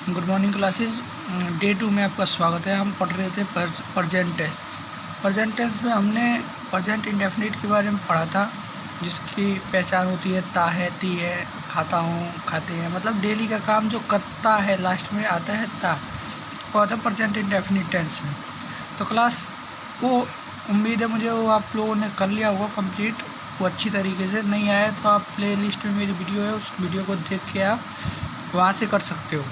Good morning classes. Day 2 में आपका स्वागत है। हम पढ़ रहे थे प्रेजेंट टेंस। प्रेजेंट टेंस में हमने प्रेजेंट इंडेफिनिट के बारे में पढ़ा था, जिसकी पहचान होती है ता है, ती है, खाता हूँ, खाते हैं। मतलब डेली का काम जो करता है लास्ट में आता है ता, वो आता है प्रेजेंट इंडेफिनिट टेंस में। तो क्लास वो उम्मीद है मुझे वो आप लोगों ने कर लिया होगा कंप्लीट, वो अच्छी तरीके से। नहीं आया तो आप प्ले लिस्ट में मेरी वीडियो है, उस वीडियो को देख के आप वहाँ से कर सकते हो।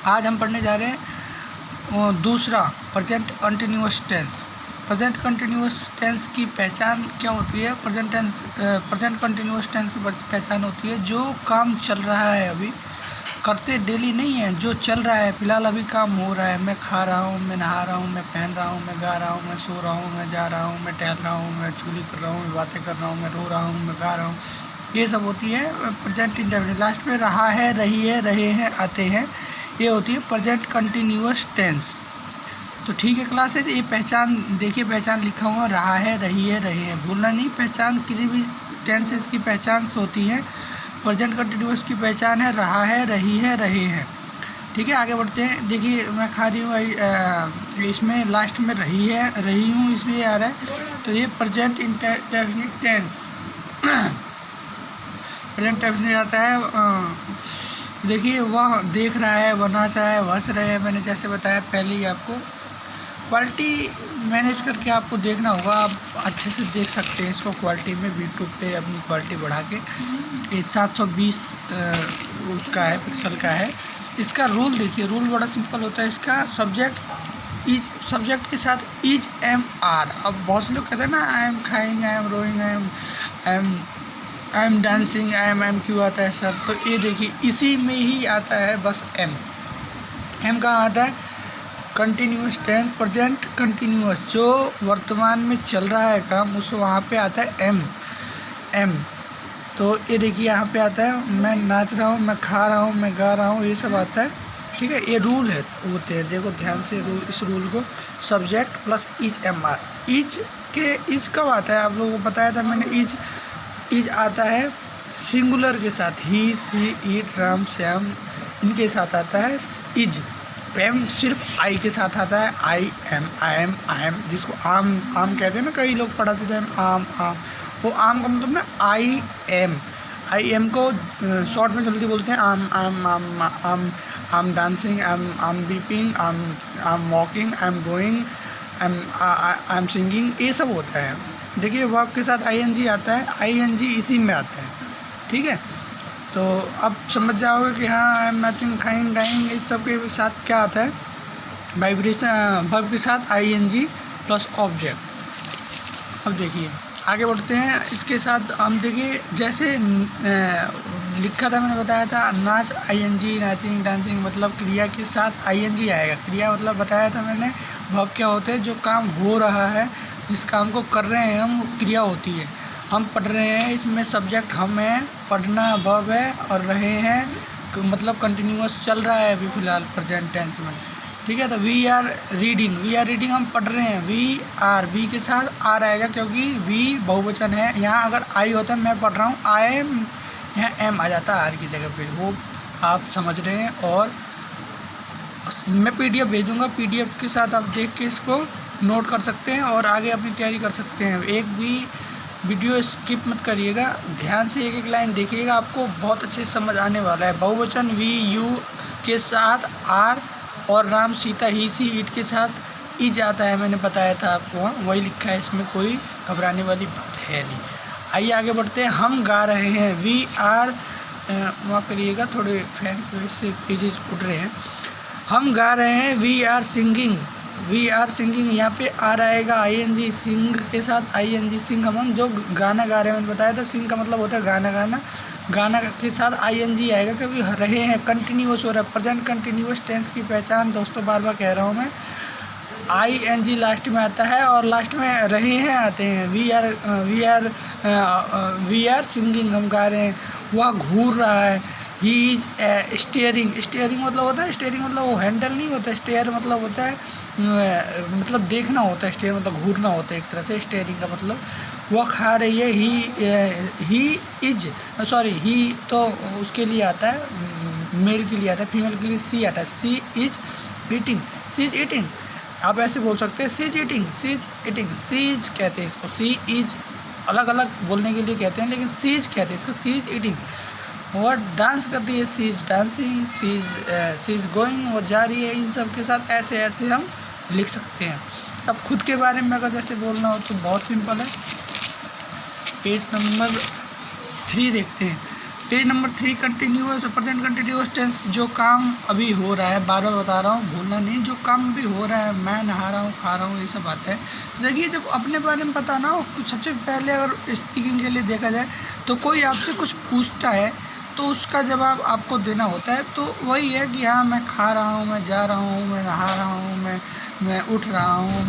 आज हम पढ़ने जा रहे हैं दूसरा present continuous tense. Present continuous tense की पहचान क्या होती है? प्रेजेंट कंटिन्यूअस टेंस की पहचान होती है जो काम चल रहा है, अभी करते डेली नहीं है, जो चल रहा है, फिलहाल अभी काम हो रहा है। मैं खा रहा हूँ, मैं नहा रहा हूँ, मैं पहन रहा हूँ, मैं गा रहा हूँ, मैं सो रहा हूँ, मैं जा रहा हूँ, मैं टहल रहा हूँ, मैं चुगली कर रहा हूँ, मैं बातें कर रहा हूँ, मैं रो रहा हूँ, मैं गा रहा हूँ। ये सब होती है प्रेजेंट इंडेफिनिट। लास्ट में रहा है, रही है, रहे हैं, आते हैं, ये होती है प्रेजेंट कंटिन्यूअस टेंस। तो ठीक है क्लासेस, ये पहचान देखिए, पहचान लिखा हुआ रहा है, रही है, रहे हैं, भूलना नहीं। पहचान किसी भी टेंसेस की पहचान होती है। प्रेजेंट कंटिन्यूअस की पहचान है रहा है, रही है, रहे हैं। ठीक है, आगे बढ़ते हैं। देखिए मैं खा रही हूँ, इसमें लास्ट में रही है, रही हूँ इसलिए आ रहा है, तो ये present indefinite tense present indefinite आता है। देखिए वह देख रहा है, वह नाच रहा है, वह हंस रहे हैं। मैंने जैसे बताया पहले ही आपको, क्वालिटी मैनेज करके आपको देखना होगा। आप अच्छे से देख सकते हैं इसको क्वालिटी में, यूट्यूब पे अपनी क्वालिटी बढ़ा के। ये 720 उसका है, पिक्सल का है। इसका रूल देखिए, रूल बड़ा सिंपल होता है इसका। सब्जेक्ट के साथ इज एम आर। अब बहुत से लोग कहते हैं ना, आई एम खाइंग, आई एम रोइंग, I am dancing, I am क्यों आता है सर? तो ये देखिए इसी में ही आता है बस एम कहाँ आता है? कंटिन्यूअस टेंस, प्रेजेंट कंटिन्यूअस, जो वर्तमान में चल रहा है काम, उस वहाँ पे आता है एम। तो ये देखिए यहाँ पे आता है मैं नाच रहा हूँ, मैं खा रहा हूँ, मैं गा रहा हूँ, ये सब आता है। ठीक है, ये रूल है होते हैं, देखो ध्यान से इस रूल को। Subject plus is am are. Is कब आता है? आप लोगों को बताया था मैंने। इज आता है सिंगुलर के साथ, ही, सी, इट, राम, श्याम, इनके साथ आता है इज। एम सिर्फ आई के साथ आता है, आई एम, जिसको आम कहते हैं ना, कई लोग पढ़ाते थे आम। वो आम का मतलब ना आई एम को शॉर्ट में जल्दी बोलते हैं आम डांसिंग, आम बीपिंग, आम walking, I am going, I am singing, ये सब होता है। देखिए वर्ब के साथ आईएनजी आता है, आईएनजी इसी में आता है। ठीक है, तो अब समझ जाओगे कि हाँ आई एम नाचिंग, खाइंग, गाइंग, इस सब के साथ क्या आता है? वाइब्रेशन। वर्ब के साथ आईएनजी प्लस ऑब्जेक्ट। अब देखिए आगे बढ़ते हैं। इसके साथ हम देखिए जैसे लिखा था, मैंने बताया था नाच आईएनजी, नाचिंग, डांसिंग, मतलब क्रिया के साथ आईएनजी आएगा। क्रिया मतलब बताया था मैंने, वर्ब क्या होते हैं? जो काम हो रहा है, जिस काम को कर रहे हैं हम, क्रिया होती है। हम पढ़ रहे हैं, इसमें सब्जेक्ट हम हैं, पढ़ना वर्ब है, और रहे हैं मतलब कंटिन्यूअस चल रहा है अभी फ़िलहाल प्रेजेंट टेंस में। ठीक है, तो वी आर रीडिंग हम पढ़ रहे हैं। वी के साथ आर आएगा, क्योंकि वी बहुवचन है। यहाँ अगर आई होता है, मैं पढ़ रहा हूँ, आई एम, यहाँ एम आ जाता है आर की जगह पे। वो आप समझ रहे हैं। और मैं पीडीएफ भेजूँगा, पीडीएफ के साथ आप देख के इसको नोट कर सकते हैं और आगे अपनी तैयारी कर सकते हैं। एक भी वीडियो स्किप मत करिएगा, ध्यान से एक लाइन देखिएगा, आपको बहुत अच्छे समझ आने वाला है। बहुवचन वी यू के साथ आर, और राम, सीता, ही, सी, इट के साथ इज आता है। मैंने बताया था आपको, वही लिखा है, इसमें कोई घबराने वाली बात है नहीं। आइए आगे बढ़ते हैं। हम गा रहे हैं, वी आर, माफ़ करिएगा थोड़े फैन की वजह से पेजेस उठ रहे हैं। हम गा रहे हैं, वी आर सिंगिंग, यहाँ पे आर आएगा, आईएनजी, सिंग के साथ आईएनजी, सिंग हम जो गाना गा रहे हैं। मैंने बताया था सिंग का मतलब होता है गाना के साथ आईएनजी आएगा, क्योंकि रहे हैं कंटिन्यूअस हो रहा है। प्रेजेंट कंटिन्यूअस टेंस की पहचान दोस्तों, बार बार कह रहा हूँ मैं, आईएनजी लास्ट में आता है, और लास्ट में रहे हैं आते हैं। वी आर सिंगिंग, हम गा रहे हैं। वह घूर रहा है, ही इज स्टेयरिंग मतलब होता है, स्टेयरिंग मतलब वो हैंडल नहीं होता, स्टेयर मतलब होता है मतलब देखना होता है, स्टेयर मतलब घूरना होता है एक तरह से, स्टेयरिंग का मतलब। वह खा रही है, ही तो उसके लिए आता है मेल के लिए आता है, फीमेल के लिए सी आता है। She is eating, she is eating. आप ऐसे बोल सकते हैं she is eating, she is eating. She is कहते हैं इसको, सी इज अलग अलग बोलने के लिए कहते हैं, लेकिन सी इज कहते हैं इसको, सी इज ईटिंग। और डांस कर रही है, she is dancing, she is going, वो जा रही है। इन सब के साथ ऐसे ऐसे हम लिख सकते हैं। अब खुद के बारे में अगर जैसे बोलना हो तो बहुत सिंपल है। पेज नंबर 3 देखते हैं। Page number 3 continuous, present continuous tense, जो काम अभी हो रहा है, बार बार बता रहा हूँ, भूलना नहीं, जो काम अभी हो रहा है, मैं नहा रहा हूँ, खा रहा हूँ, ये सब बात है। तो देखिए, जब अपने बारे में पता ना हो, सबसे पहले अगर स्पीकिंग के लिए देखा जाए तो कोई आपसे कुछ पूछता है तो उसका जवाब आपको देना होता है। तो वही है कि हाँ, मैं खा रहा हूँ, मैं जा रहा हूँ, मैं नहा रहा हूँ, मैं उठ रहा हूँ,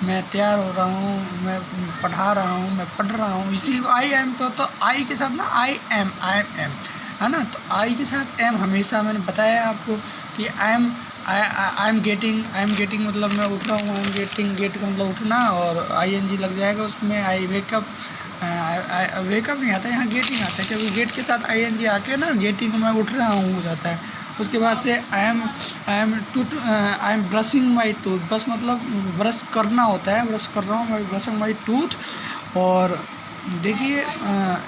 मैं तैयार हो रहा हूँ, मैं पढ़ा रहा हूँ, मैं पढ़ रहा हूँ। इसी को आई एम, तो आई के साथ ना आई एम है ना। तो आई के साथ एम हमेशा, मैंने बताया आपको कि आई एम गेटिंग मतलब मैं उठ रहा हूँ, आई एम गेटिंग, गेट का मतलब उठना, और आई एन जी लग जाएगा उसमें। आई वेकअप, वेकअप नहीं आता, यहाँ गेटिंग आता है, क्योंकि गेट के साथ आई एन जी आके ना गेटिंग मैं उठ रहा हूँ हो जाता है। उसके बाद से I am brushing my tooth, brush मतलब ब्रश करना होता है, ब्रश कर रहा हूँ, मैं ब्रशिंग माई टूथ। और देखिए,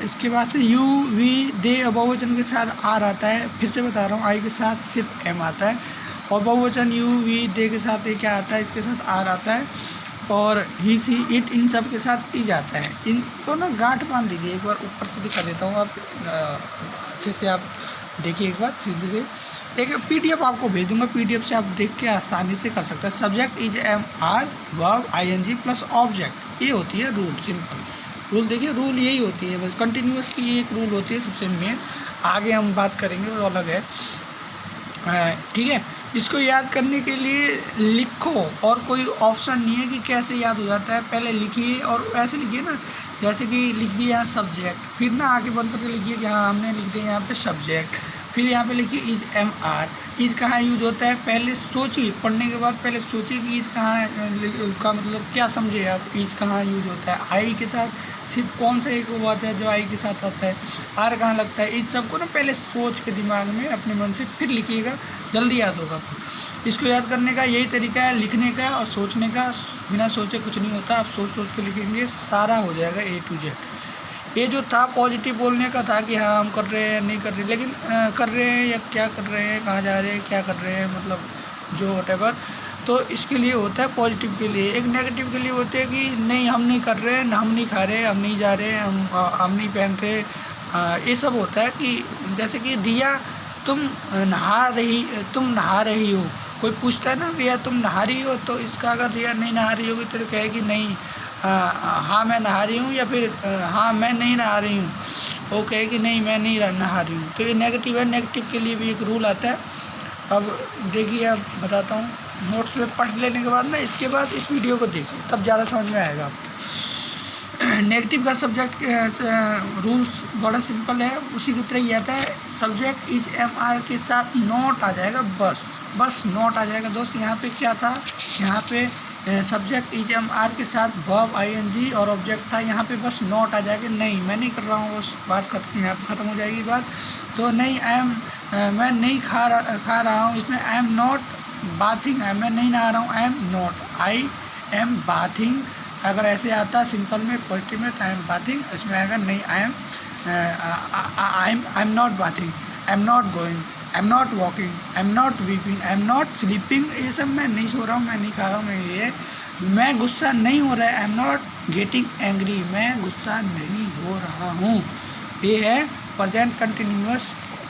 इसके बाद से यू वी दे बहुवचन के साथ आर आता है। फिर से बता रहा हूँ, आई के साथ सिर्फ एम आता है, और बहुवचन यू वी दे के साथ ये क्या आता है, इसके साथ आर आता है। और ही सी इट, इन सब के साथ ई जाता है। इनको ना गांठ बांध दीजिए। एक बार ऊपर से दिखा देता हूँ, आप अच्छे से आप देखिए एक बार सीधे से। एक पीडीएफ आपको भेज दूंगा, पीडीएफ से आप देख के आसानी से कर सकते हैं। Subject is am are, verb ING plus object, ये होती है रूल, सिंपल रूल। देखिए, रूल यही होती है, बस कंटिन्यूअस की एक रूल होती है सबसे मेन। आगे हम बात करेंगे, वो अलग है, ठीक है। इसको याद करने के लिए लिखो, और कोई ऑप्शन नहीं है कि कैसे याद हो जाता है। पहले लिखिए, और ऐसे लिखिए ना, जैसे कि लिख दिया सब्जेक्ट, फिर ना आगे बंद करके लिखिए कि हाँ, हमने लिख दिया यहाँ पे सब्जेक्ट, फिर यहाँ पे लिखिए इज एम आर। इज कहाँ यूज होता है, पहले सोचिए, पढ़ने के बाद पहले सोचिए कि इज कहाँ का मतलब क्या समझे आप, इज कहाँ यूज होता है। आई के साथ सिर्फ कौन सा एक वो आता है जो आई के साथ आता है, आर कहाँ लगता है। इस सबको ना पहले सोच के दिमाग में अपने मन से फिर लिखिएगा, जल्दी याद होगा। इसको याद करने का यही तरीका है, लिखने का और सोचने का। बिना सोचे कुछ नहीं होता, आप सोच सोच के लिखेंगे, सारा हो जाएगा ए टू जेड। ये जो था पॉजिटिव बोलने का था कि हाँ, हम कर रहे हैं, नहीं कर रहे, लेकिन कर रहे हैं या क्या कर रहे हैं, कहाँ जा रहे हैं, क्या कर रहे हैं, मतलब जो व्हाटएवर। तो इसके लिए होता है पॉजिटिव के लिए। एक नेगेटिव के लिए होते हैं कि नहीं, हम नहीं कर रहे हैं, हम नहीं खा रहे, हम नहीं जा रहे हैं, हम नहीं पहन रहे। ये सब होता है कि जैसे कि रिया तुम नहा रही हो, कोई पूछता है ना रिया तुम नहा रही हो, तो इसका अगर रिया नहीं नहा रही होगी तो कहेगी नहीं, हाँ मैं नहा रही हूँ, या फिर हाँ मैं नहीं नहा रही हूँ, वो कहेगी नहीं मैं नहीं नहा रही हूँ। तो ये नेगेटिव है, नेगेटिव के लिए भी एक रूल आता है। अब देखिए, अब बताता हूँ, नोट्स में पढ़ लेने के बाद ना, इसके बाद इस वीडियो को देखिए, तब ज़्यादा समझ में आएगा आपको। नेगेटिव का सब्जेक्ट रूल्स बड़ा सिंपल है, उसी की तरह ही आता है। सब्जेक्ट इज एम आर के साथ नॉट आ जाएगा, बस नॉट आ जाएगा दोस्त। यहाँ पे क्या था, यहाँ पे सब्जेक्ट इज एम आर के साथ वर्ब आईएनजी और ऑब्जेक्ट था, यहाँ पे बस नॉट आ जाएगा। नहीं, मैं नहीं कर रहा हूँ, बस बात खत्म, यहाँ पे ख़त्म हो जाएगी बात। तो नहीं, मैं नहीं खा रहा हूँ, इसमें आई एम नॉट बाथिंग, मैं नहीं नहा रहा हूँ, I am not, I am bathing. अगर ऐसे आता सिंपल में, पॉजिटिव में, तो आई एम बाथिंग, इसमें आएगा नहीं, I am not bathing, I am not going, I am not walking, I am not weeping, I am not sleeping. ये सब मैं नहीं सो रहा हूँ, मैं नहीं खा रहा हूँ, मैं गुस्सा नहीं हो रहा है, I am not getting angry, मैं गुस्सा नहीं हो रहा हूँ। ये है प्रेजेंट कंटिन्यूअस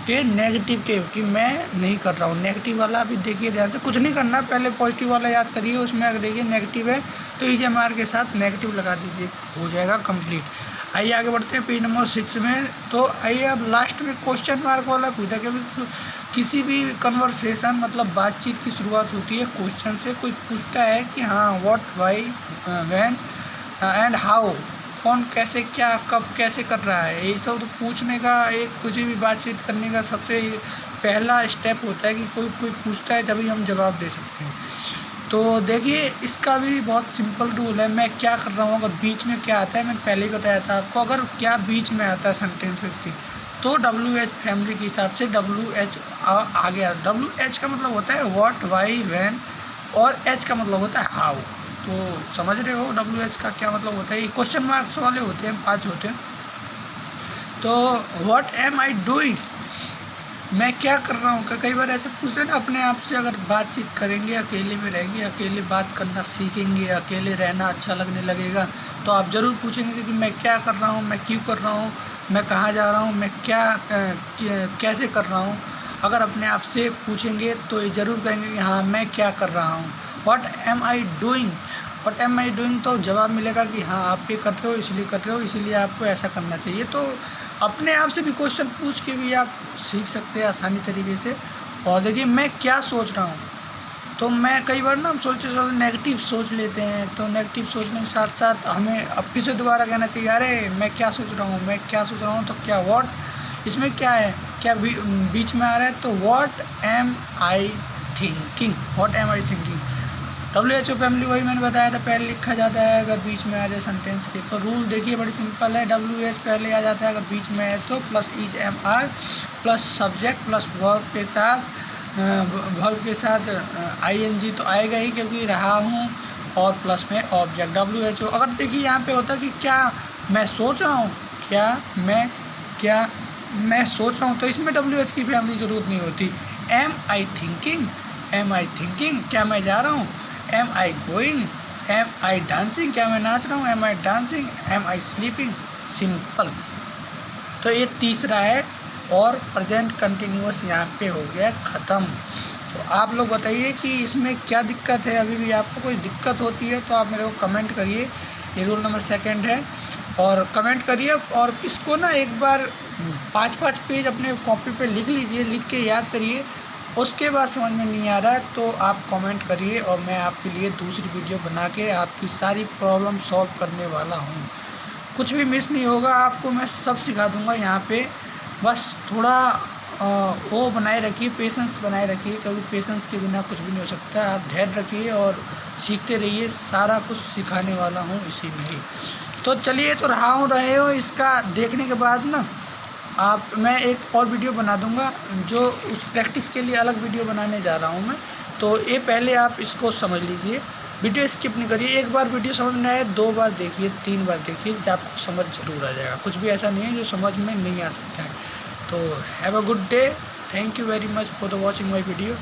के नेगेटिव के, कि मैं नहीं कर रहा हूँ। नेगेटिव वाला भी देखिए ध्यान से, कुछ नहीं करना, पहले पॉजिटिव वाला याद करिए, उसमें अगर देखिए नेगेटिव है तो इज एम आर के साथ नेगेटिव लगा दीजिए, हो जाएगा कंप्लीट। आइए आगे बढ़ते हैं पेज नंबर 6 में। तो आइए अब लास्ट में क्वेश्चन मार्क वाला पूछा, क्योंकि किसी भी कन्वर्सेशन मतलब बातचीत की शुरुआत होती है क्वेश्चन से। कोई पूछता है कि हाँ, what, why, when and how, कौन कैसे, क्या, कब, कैसे कर रहा है, ये सब तो पूछने का, एक कुछ भी बातचीत करने का सबसे पहला स्टेप होता है कि कोई पूछता है, तभी हम जवाब दे सकते हैं। तो देखिए, इसका भी बहुत सिंपल रूल है। मैं क्या कर रहा हूँ, अगर बीच में क्या आता है, मैंने पहले ही बताया था आपको, अगर क्या बीच में आता है सेंटेंसेस की, तो WH फैमिली के हिसाब से WH आ गया। WH का मतलब होता है व्हाट, वाई, व्हेन, और H का मतलब होता है हाउ। तो समझ रहे हो WH का क्या मतलब होता है। ये क्वेश्चन मार्क्स वाले होते हैं, 5 होते हैं। तो व्हाट एम आई डूइंग, मैं क्या कर रहा हूँ। कई बार ऐसे पूछते हैं ना अपने आप से, अगर बातचीत करेंगे, अकेले में रहेंगे, अकेले बात करना सीखेंगे, अकेले रहना अच्छा लगने लगेगा, तो आप ज़रूर पूछेंगे कि मैं क्या कर रहा हूँ, मैं क्यों कर रहा हूँ, मैं कहाँ जा रहा हूँ, मैं कैसे कर रहा हूँ। अगर अपने आप से पूछेंगे तो ये ज़रूर कहेंगे कि हाँ मैं क्या कर रहा हूँ। What am I doing, what am I doing, तो जवाब मिलेगा कि हाँ आप ये कर रहे हो, इसलिए कर रहे हो, इसीलिए आपको ऐसा करना चाहिए। तो अपने आप से भी क्वेश्चन पूछ के भी आप सीख सकते हैं आसानी तरीके से। और देखिए मैं क्या सोच रहा हूँ, तो मैं कई बार ना हम सोचते सोचते नेगेटिव सोच लेते हैं, तो नेगेटिव सोचने के साथ साथ हमें अब फिर से दोबारा कहना चाहिए अरे मैं क्या सोच रहा हूँ, मैं क्या सोच रहा हूँ। तो क्या व्हाट इसमें क्या है, क्या बीच में आ रहा है, तो what am I thinking, what am I thinking. WHO family वही मैंने बताया था, पहले लिखा जाता है अगर बीच में आ जाए सेंटेंस के। तो रूल देखिए बड़ी सिंपल है, WH पहले आ जाता है, अगर बीच में है तो plus is MR plus subject plus verb के साथ ING तो आएगा ही क्योंकि रहा हूँ, और प्लस में ऑब्जेक्ट WHO। अगर देखिए यहाँ पे होता कि क्या मैं सोच रहा हूँ, क्या मैं सोच रहा हूँ, तो इसमें WH की फैमिली की जरूरत नहीं होती। एम आई थिंकिंग, क्या मैं जा रहा हूँ। Am I going, am I dancing, क्या मैं नाच रहा हूँ। Am I dancing, am I sleeping, simple. तो ये तीसरा है, और प्रेजेंट कंटिन्यूअस यहाँ पे हो गया ख़त्म। तो आप लोग बताइए कि इसमें क्या दिक्कत है, अभी भी आपको कोई दिक्कत होती है तो आप मेरे को कमेंट करिए। ये रूल नंबर 2 है, और कमेंट करिए। और इसको ना एक बार 5-5 पेज अपने कॉपी पे लिख लीजिए, लिख के याद करिए। उसके बाद समझ में नहीं आ रहा है तो आप कमेंट करिए, और मैं आपके लिए दूसरी वीडियो बना के आपकी सारी प्रॉब्लम सॉल्व करने वाला हूँ। कुछ भी मिस नहीं होगा, आपको मैं सब सिखा दूँगा यहाँ पे। बस थोड़ा वो बनाए रखिए, पेशेंस बनाए रखिए, क्योंकि पेशेंस के बिना कुछ भी नहीं हो सकता। आप धैर्य रखिए और सीखते रहिए, सारा कुछ सिखाने वाला हूँ इसी में ही। तो चलिए, तो रहे हो इसका देखने के बाद ना मैं एक और वीडियो बना दूंगा, जो उस प्रैक्टिस के लिए अलग वीडियो बनाने जा रहा हूं मैं। तो ये पहले आप इसको समझ लीजिए, वीडियो स्किप नहीं करिए। एक बार वीडियो समझ में आए 2 बार देखिए, 3 बार देखिए, जब आपको समझ जरूर आ जाएगा। कुछ भी ऐसा नहीं है जो समझ में नहीं आ सकता है। तो have a good day, thank you very much for the watching my video.